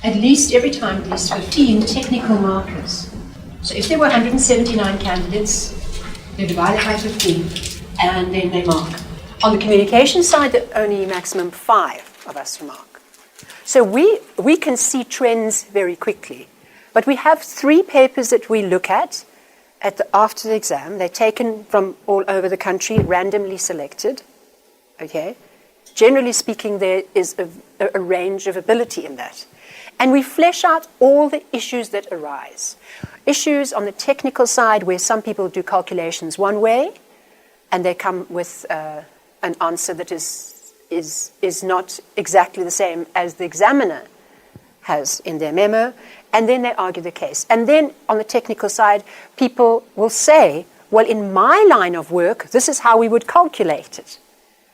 at least every time, at least 15 technical markers. So if there were 179 candidates, they divide it by 15, and then they mark. On the communication side, there are only maximum 5 of us to mark. So we can see trends very quickly. But we have 3 papers that we look at after the exam. They're taken from all over the country, randomly selected. Okay? Generally speaking, there is a range of ability in that. And we flesh out all the issues that arise. Issues on the technical side where some people do calculations one way and they come with an answer that is not exactly the same as the examiner has in their memo, and then they argue the case. And then on the technical side, people will say, well, in my line of work, this is how we would calculate it.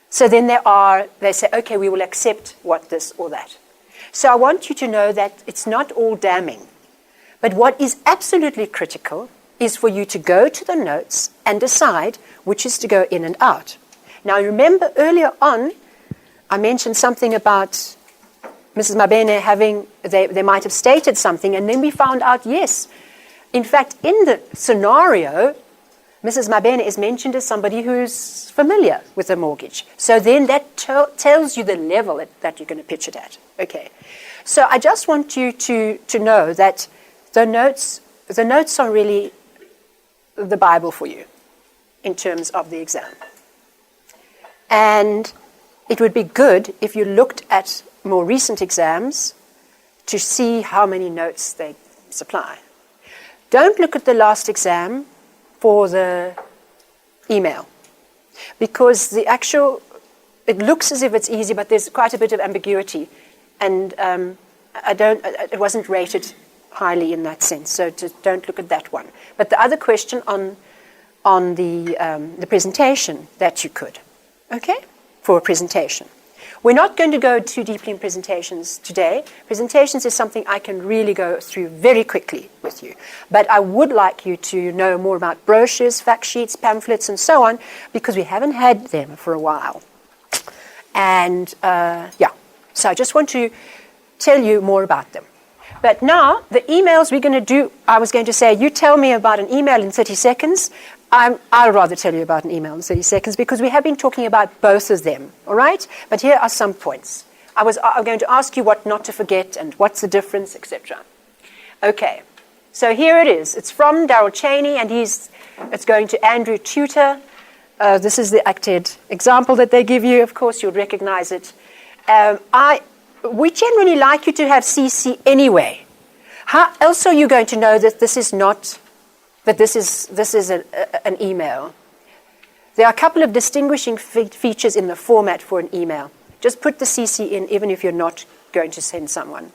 So then they say, okay, we will accept what this or that. So I want you to know that it's not all damning. But what is absolutely critical is for you to go to the notes and decide which is to go in and out. Now, remember earlier on, I mentioned something about Mrs. Mabene having, they might have stated something, and then we found out, yes. In fact, in the scenario, Mrs. Mabene is mentioned as somebody who's familiar with a mortgage. So then that tells you the level that you're going to pitch it at. Okay. So I just want you to know that the notes are really the Bible for you in terms of the exam. And it would be good if you looked at more recent exams to see how many notes they supply. Don't look at the last exam for the email, because it looks as if it's easy, but there's quite a bit of ambiguity, and it wasn't rated highly in that sense, so don't look at that one. But the other question on the presentation, that you could, okay, for a presentation. We're not going to go too deeply in presentations today. Presentations is something I can really go through very quickly with you. But I would like you to know more about brochures, fact sheets, pamphlets, and so on, because we haven't had them for a while. And, so I just want to tell you more about them. But now, the emails we're going to do, I was going to say, you tell me about an email in 30 seconds. I'll rather tell you about an email in 30 seconds because we have been talking about both of them, all right? But here are some points. I'm going to ask you what not to forget and what's the difference, etc. Okay, so here it is. It's from Darrell Cheney, and it's going to Andrew Tutor. This is the acted example that they give you. Of course, you'll recognize it. We generally like you to have CC anyway. How else are you going to know that this is not... that this is an email? There are a couple of distinguishing features in the format for an email. Just put the CC in, even if you're not going to send someone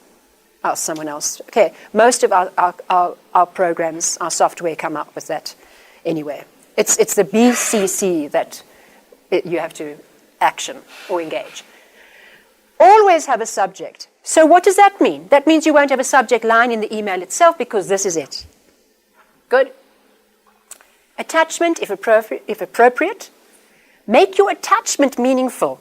else. Okay, most of our programs, our software come up with that anyway. It's the BCC that you have to action or engage. Always have a subject. So what does that mean? That means you won't have a subject line in the email itself because this is it. Good. Attachment, if appropriate. Make your attachment meaningful.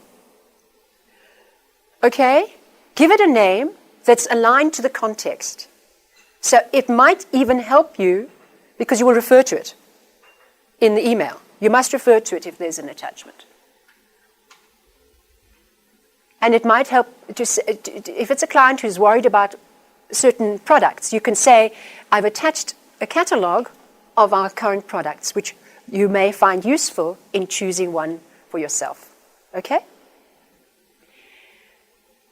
Okay? Give it a name that's aligned to the context. So it might even help you because you will refer to it in the email. You must refer to it if there's an attachment. And it might help, if it's a client who's worried about certain products, you can say, I've attached a catalogue of our current products, which you may find useful in choosing one for yourself. Okay?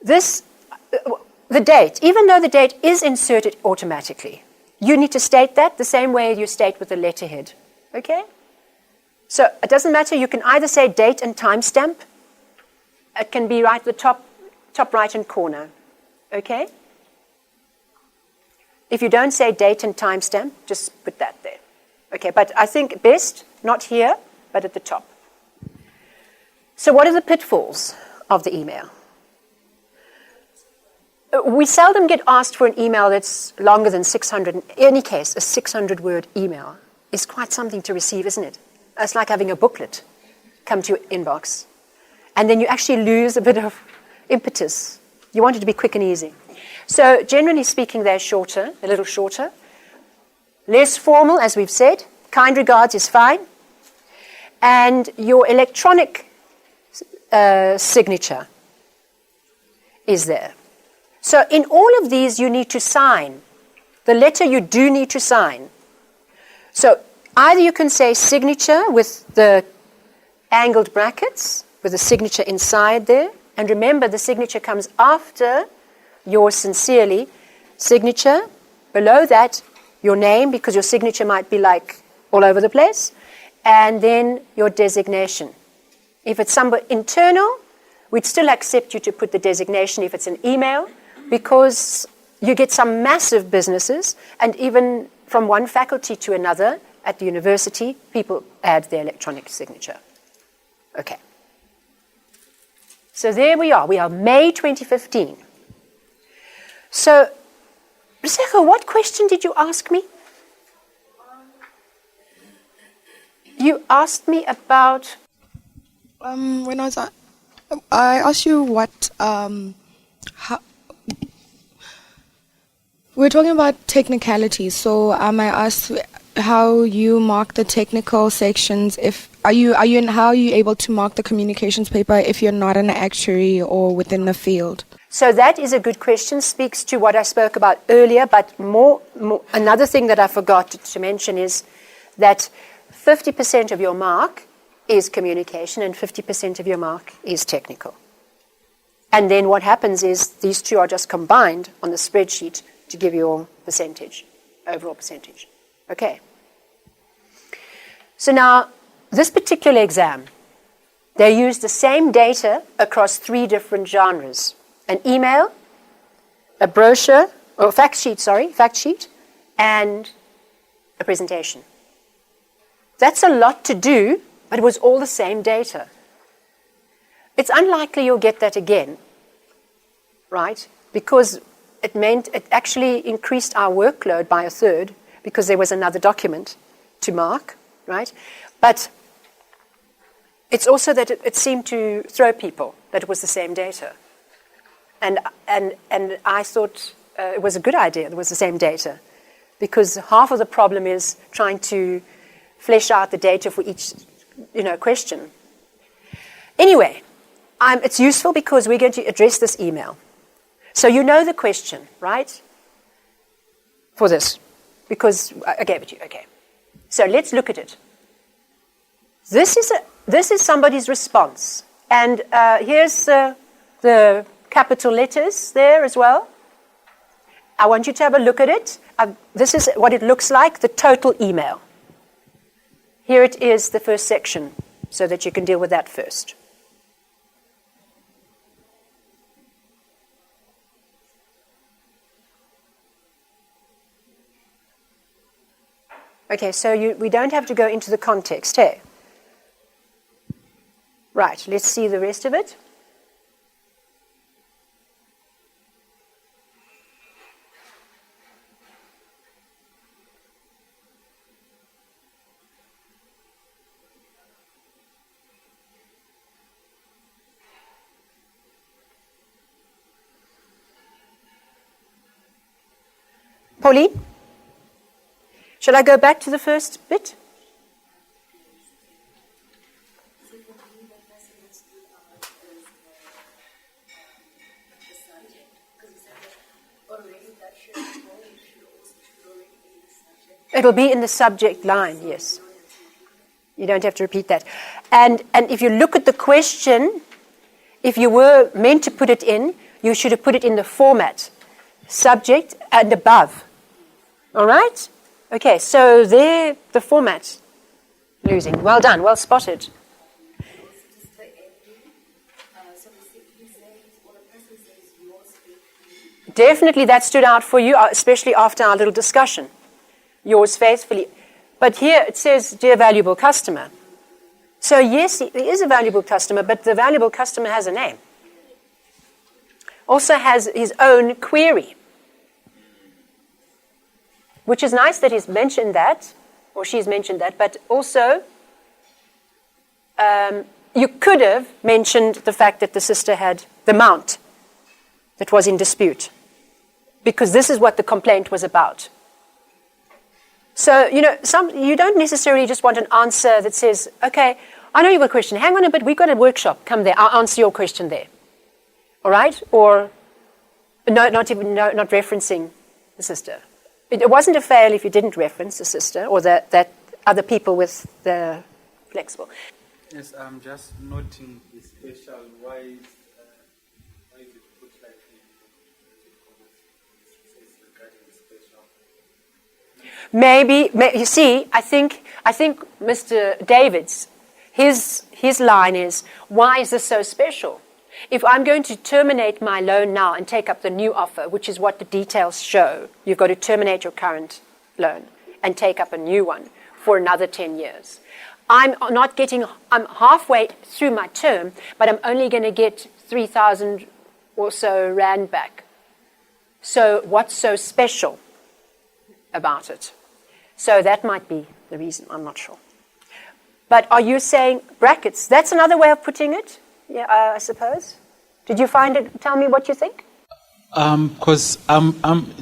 The date, even though the date is inserted automatically, you need to state that the same way you state with the letterhead. Okay? So it doesn't matter, you can either say date and timestamp. It can be right at the top right-hand corner. Okay? If you don't say date and timestamp, just put that there. Okay, but I think best, not here, but at the top. So what are the pitfalls of the email? We seldom get asked for an email that's longer than 600. In any case, a 600-word email is quite something to receive, isn't it? It's like having a booklet come to your inbox. And then you actually lose a bit of impetus. You want it to be quick and easy. So generally speaking, they're shorter, a little shorter. Less formal, as we've said. Kind regards is fine. And your electronic signature is there. So in all of these, you need to sign. The letter you do need to sign. So either you can say signature with the angled brackets, with the signature inside there. And remember, the signature comes after your sincerely signature. Below that, your name, because your signature might be like all over the place. And then your designation. If it's somebody internal, we'd still accept you to put the designation if it's an email, because you get some massive businesses, and even from one faculty to another at the university, people add their electronic signature. Okay. So there we are. We are May 2015. So, Riseko, what question did you ask me? You asked me about... When I was at, I asked you what, how, we're talking about technicalities, so I asked how you mark the technical sections. How are you able to mark the communications paper if you're not an actuary or within the field? So that is a good question, speaks to what I spoke about earlier, but another thing that I forgot to mention is that 50% of your mark is communication and 50% of your mark is technical. And then what happens is these two are just combined on the spreadsheet to give you your percentage, overall percentage. Okay. So now, this particular exam, they use the same data across 3 different genres. An email, a brochure, or fact sheet, and a presentation. That's a lot to do, but it was all the same data. It's unlikely you'll get that again, right? Because it actually increased our workload by 1/3 because there was another document to mark, right? But it's also that it seemed to throw people that it was the same data. And I thought it was a good idea that it was the same data, because half of the problem is trying to flesh out the data for each question. Anyway, it's useful because we're going to address this email. So you know the question, right? For this, because I gave it to you. Okay. So let's look at it. This is somebody's response, and here's the capital letters there as well. I want you to have a look at it. This is what it looks like, the total email. Here it is, the first section, so that you can deal with that first. Okay, so we don't have to go into the context, hey? Right, let's see the rest of it. Pauline? Shall I go back to the first bit? It'll be in the subject line, yes. You don't have to repeat that. And if you look at the question, if you were meant to put it in, you should have put it in the format, subject and above. All right? Okay, so there, the format, losing. Well done, well spotted. Definitely that stood out for you, especially after our little discussion. Yours faithfully. But here it says, dear valuable customer. So yes, he is a valuable customer, but the valuable customer has a name. Also has his own query. Which is nice that he's mentioned that, or she's mentioned that, but also you could have mentioned the fact that the sister had the mount that was in dispute. because this is what the complaint was about. So, you don't necessarily just want an answer that says, okay, I know you've got a question. Hang on a bit, we've got a workshop. Come there, I'll answer your question there. All right? Or not referencing the sister. It wasn't a fail if you didn't reference the sister or that other people with the flexible. Yes, I'm just noting the special. Why is it put like regarding the special? Maybe you see, I think Mr. David's his line is, why is this so special? If I'm going to terminate my loan now and take up the new offer, which is what the details show, you've got to terminate your current loan and take up a new one for another 10 years. I'm halfway through my term, but I'm only going to get 3,000 or so rand back. So what's so special about it? So that might be the reason, I'm not sure. But are you saying brackets? That's another way of putting it, yeah, I suppose. Did you find it? Tell me what you think. Because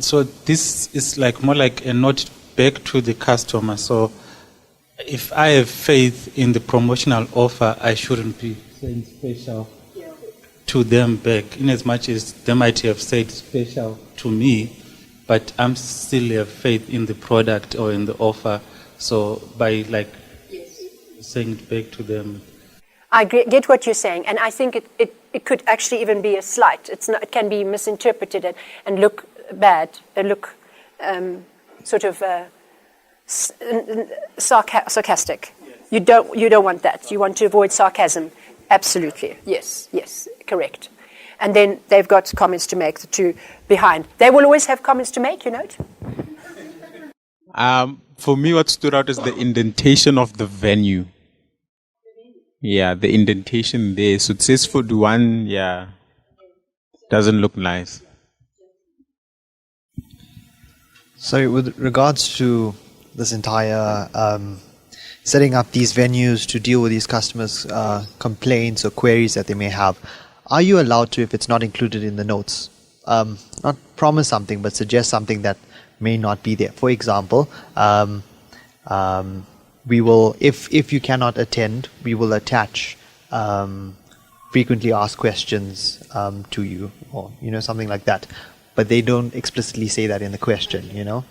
so this is like more like a note back to the customer. So if I have faith in the promotional offer, I shouldn't be saying special to them back, in as much as they might have said special to me, but I'm still have faith in the product or in the offer. So by saying it back to them. I get what you're saying, and I think it could actually even be a slight. It can be misinterpreted and look bad, look sort of sarcastic. Yes. You don't want that. You want to avoid sarcasm. Absolutely. Yes, correct. And then they've got comments to make, the two behind. They will always have comments to make, you note? For me, what stood out is the indentation of the venue. Yeah, the indentation there. So it says food one, doesn't look nice. So with regards to this entire setting up these venues to deal with these customers' complaints or queries that they may have, are you allowed to, if it's not included in the notes, not promise something, but suggest something that may not be there? For example, we will, if you cannot attend, we will attach frequently asked questions to you, or something like that. But they don't explicitly say that in the question,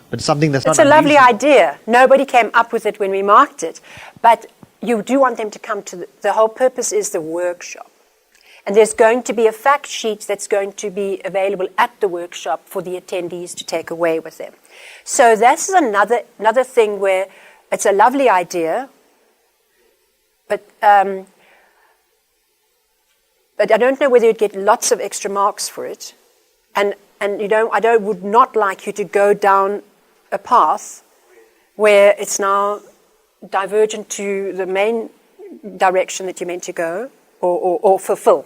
But something that's not. It's a lovely idea. Nobody came up with it when we marked it, but you do want them to come to the whole purpose is the workshop. And there's going to be a fact sheet that's going to be available at the workshop for the attendees to take away with them. So that's another thing where it's a lovely idea, but I don't know whether you'd get lots of extra marks for it. And I would not like you to go down a path where it's now divergent to the main direction that you're meant to go or fulfill.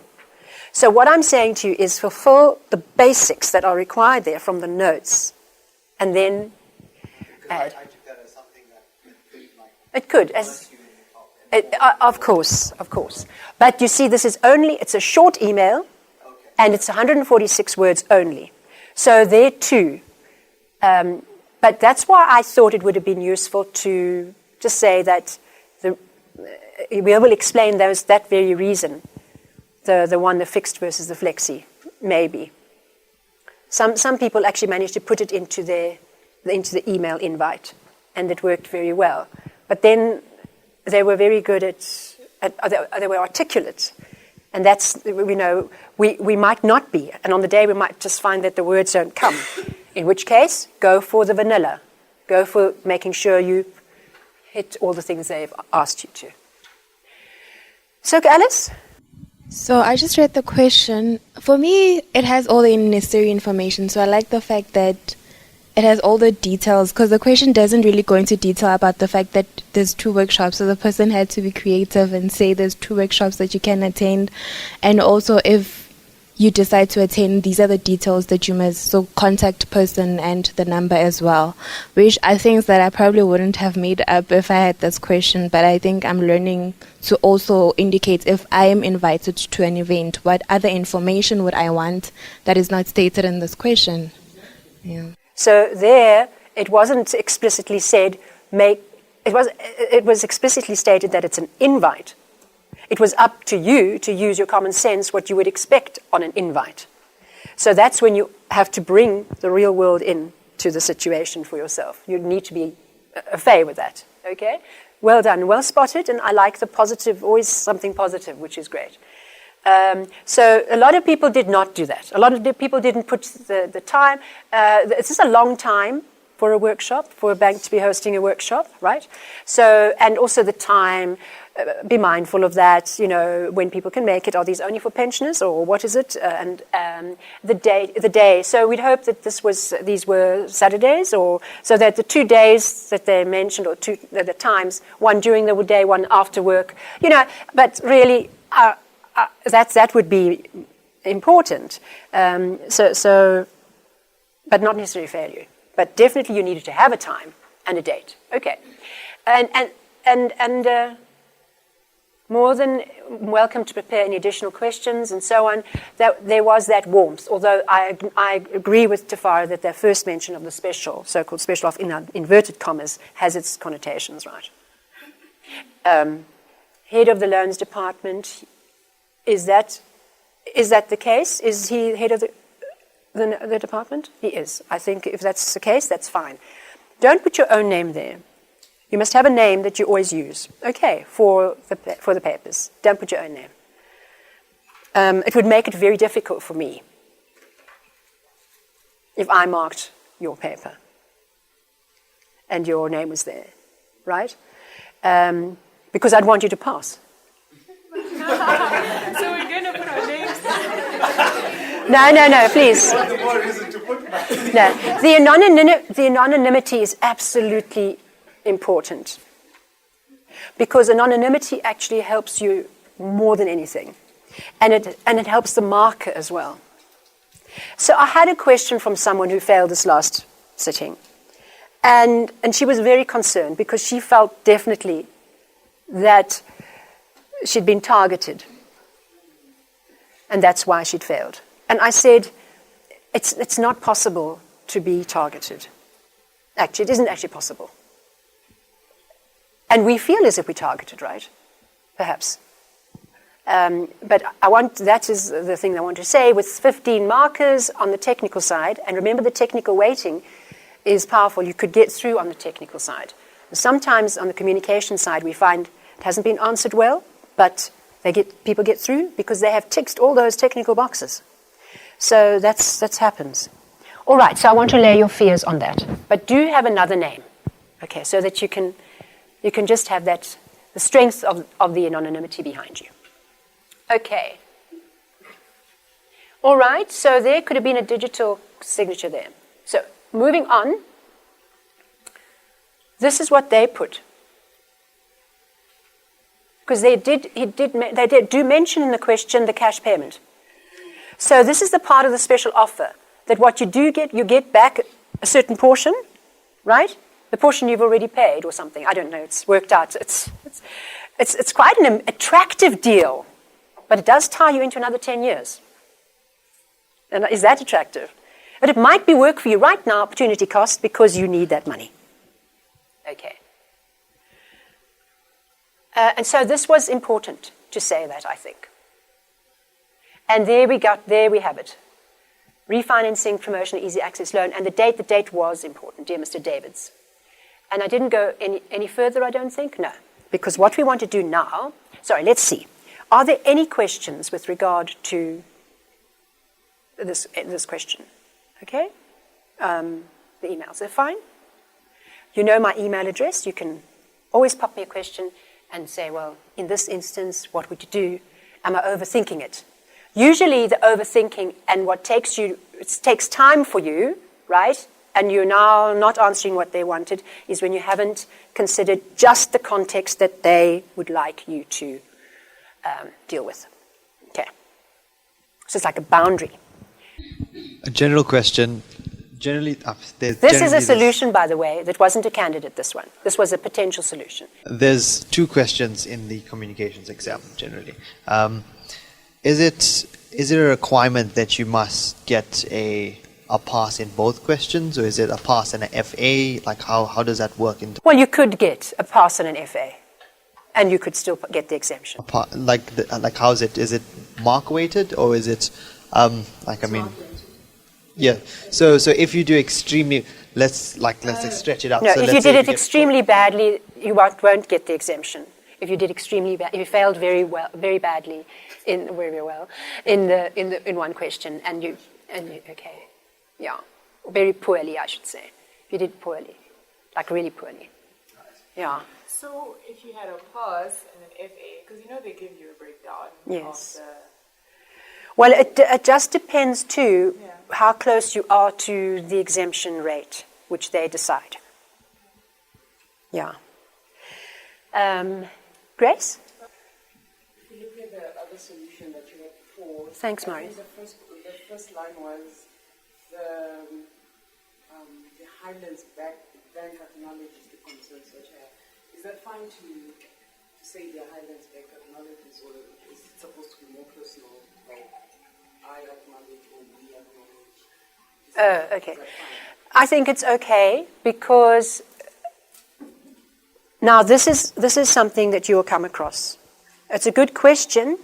So what I'm saying to you is fulfill the basics that are required there from the notes, and then add. I took that as something that it could, of course. But you see, it's a short email, and it's 146 words only. So there too. But that's why I thought it would have been useful to just say that we will explain that very reason. The fixed versus the flexi, maybe. Some people actually managed to put it into the into the email invite, and it worked very well. But then they were very good they were articulate, and that's, we might not be, and on the day we might just find that the words don't come, in which case, go for the vanilla. Go for making sure you hit all the things they've asked you to. So, Alice? So I just read the question. For me, it has all the necessary information, so I like the fact that it has all the details, because the question doesn't really go into detail about the fact that there's 2 workshops, so the person had to be creative and say there's 2 workshops that you can attend, and also if you decide to attend, these are the details that you must, so contact person and the number as well, which I think that I probably wouldn't have made up if I had this question, but I think I'm learning to also indicate if I am invited to an event, what other information would I want that is not stated in this question. Yeah. So there, it wasn't explicitly said, it was explicitly stated that it's an invite. It was up to you to use your common sense what you would expect on an invite. So that's when you have to bring the real world in to the situation for yourself. You need to be affair with that, okay? Well done, well spotted, and I like the positive, always something positive, which is great. So a lot of people did not do that. A lot of the people didn't put the time. This is a long time for a workshop, for a bank to be hosting a workshop, right? So, and also the time, be mindful of that, when people can make it. Are these only for pensioners, or what is it? And the day. So we'd hope that these were Saturdays, or so that the 2 days that they mentioned, or the times, one during the day, one after work, but really, that would be important. But not necessarily failure. But definitely you needed to have a time and a date. Okay. And more than welcome to prepare any additional questions and so on. That there was that warmth, although I agree with Tafara that their first mention of the so-called special offer, in inverted commas, has its connotations, right? Head of the loans department, is that the case? Is he head of the department? He is. I think if that's the case, that's fine. Don't put your own name there. You must have a name that you always use. Okay, for the papers. Don't put your own name. It would make it very difficult for me if I marked your paper and your name was there, right? Because I'd want you to pass. So we're going to put our names. No, please. No, the anonymity is absolutely important, because anonymity actually helps you more than anything, and it helps the marker as well. So I had a question from someone who failed this last sitting, and she was very concerned because she felt definitely that she'd been targeted, and that's why she'd failed. And I said, it's not possible to be targeted. Actually, it isn't actually possible. And we feel as if we're targeted, right? Perhaps. But that is the thing I want to say, with 15 markers on the technical side, and remember the technical weighting is powerful. You could get through on the technical side. Sometimes on the communication side, we find it hasn't been answered well, but people get through because they have ticked all those technical boxes. So that happens. All right, so I want to lay your fears on that. But do have another name, okay, so that you can just have the strength of the anonymity behind you. Okay. All right, so there could have been a digital signature there. So moving on, this is what they put. Because they do mention in the question the cash payment. So this is the part of the special offer, that what you get back a certain portion, right? The portion you've already paid or something. I don't know, it's worked out. It's quite an attractive deal, but it does tie you into another 10 years. And is that attractive? But it might be work for you right now, opportunity cost, because you need that money. Okay. And so this was important to say that, I think. And there we have it. Refinancing, promotion, easy access loan. And the date was important, dear Mr. Davids. And I didn't go any further, I don't think. No. Because what we want to do now, let's see. Are there any questions with regard to this question? Okay? The emails are fine. You know my email address. You can always pop me a question and say, well, in this instance, what would you do? Am I overthinking it? Usually the overthinking and what takes time for you, right? And you're now not answering what they wanted, is when you haven't considered just the context that they would like you to deal with. Okay. So it's like a boundary. A general question. This is a solution, by the way, that wasn't a candidate, this one. This was a potential solution. There's 2 questions in the communications exam, generally. Is it a requirement that you must get a a pass in both questions, or is it a pass and an FA? Like how does that work? Well, you could get a pass and an FA, and you could still get the exemption. Like how is it? Is it mark weighted, or is it yeah. So if you do extremely, let's stretch it out. No, so if you did it extremely badly, you won't get the exemption. If you did extremely bad, if you failed very badly in one question, and you okay, yeah, very poorly, I should say. If you did poorly, like really poorly, yeah. So if you had a pass and an FA, because they give you a breakdown. Yes. Well, it just depends too how close you are to the exemption rate, which they decide. Yeah. Grace? If you look at the other solution that you had before. Thanks, Marius. The first line was the Highlands Bank acknowledges the concerns which I have. Is that fine to say the Highlands Bank acknowledges, or is it supposed to be more personal, like I acknowledge or we acknowledge? Okay. I think it's okay because now this is something that you will come across. It's a good question.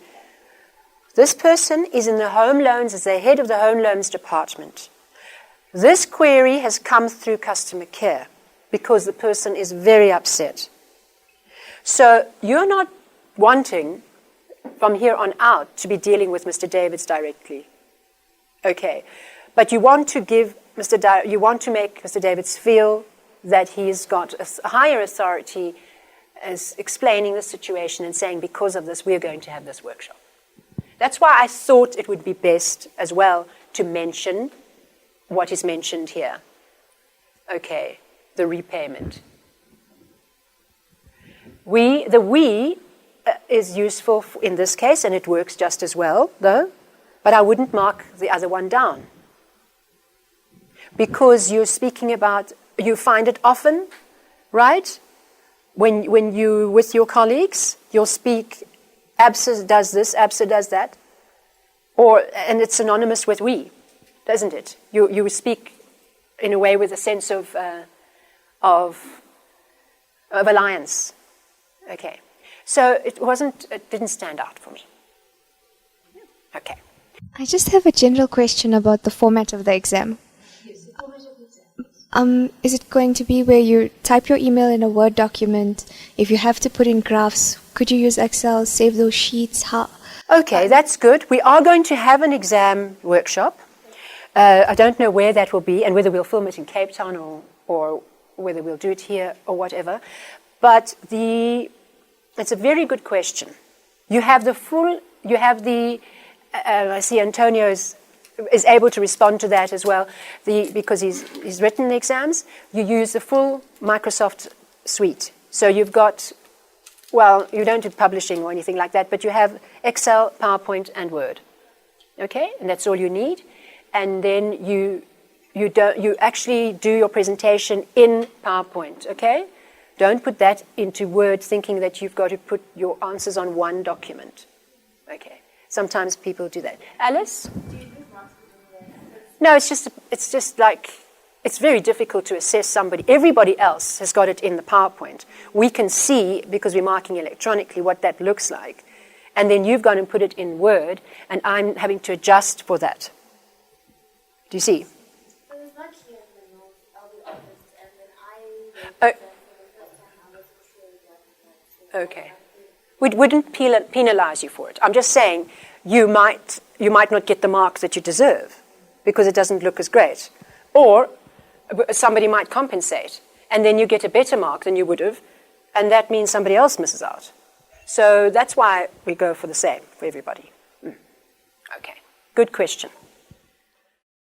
This person is in the home loans, as the head of the home loans department. This query has come through customer care because the person is very upset. So you're not wanting from here on out to be dealing with Mr. Davids directly. Okay. But you want to make Mr. Davids feel that he's got a higher authority as explaining the situation and saying, because of this, we're going to have this workshop. That's why I thought it would be best as well to mention what is mentioned here. Okay, the repayment. Is useful in this case, and it works just as well, though, but I wouldn't mark the other one down. Because you're speaking about, you find it often, right? When you with your colleagues, you'll speak, ASSA does this, ASSA does that, and it's synonymous with we, doesn't it? You speak in a way with a sense of alliance. Okay, so it didn't stand out for me. Okay. I just have a general question about the format of the exam. Yes, the format of the exam. Is it going to be where you type your email in a Word document? If you have to put in graphs, could you use Excel, save those sheets? How? Okay, that's good. We are going to have an exam workshop. I don't know where that will be and whether we'll film it in Cape Town or whether we'll do it here or whatever. But it's a very good question. I see Antonio is able to respond to that as well, because he's written the exams. You use the full Microsoft suite. So you've got, you don't do publishing or anything like that, but you have Excel, PowerPoint, and Word. Okay, and that's all you need. And then you actually do your presentation in PowerPoint. Okay, don't put that into Word, thinking that you've got to put your answers on one document. Okay. Sometimes people do that. Alice? No, it's very difficult to assess somebody. Everybody else has got it in the PowerPoint. We can see, because we're marking electronically, what that looks like. And then you've gone and put it in Word, and I'm having to adjust for that. Do you see? But it's not clear in the notes, I'll be honest, and then I for the first time I wasn't sure about that. Okay. We wouldn't penalize you for it. I'm just saying you might not get the mark that you deserve because it doesn't look as great. Or somebody might compensate, and then you get a better mark than you would have, and that means somebody else misses out. So that's why we go for the same for everybody. Okay, good question.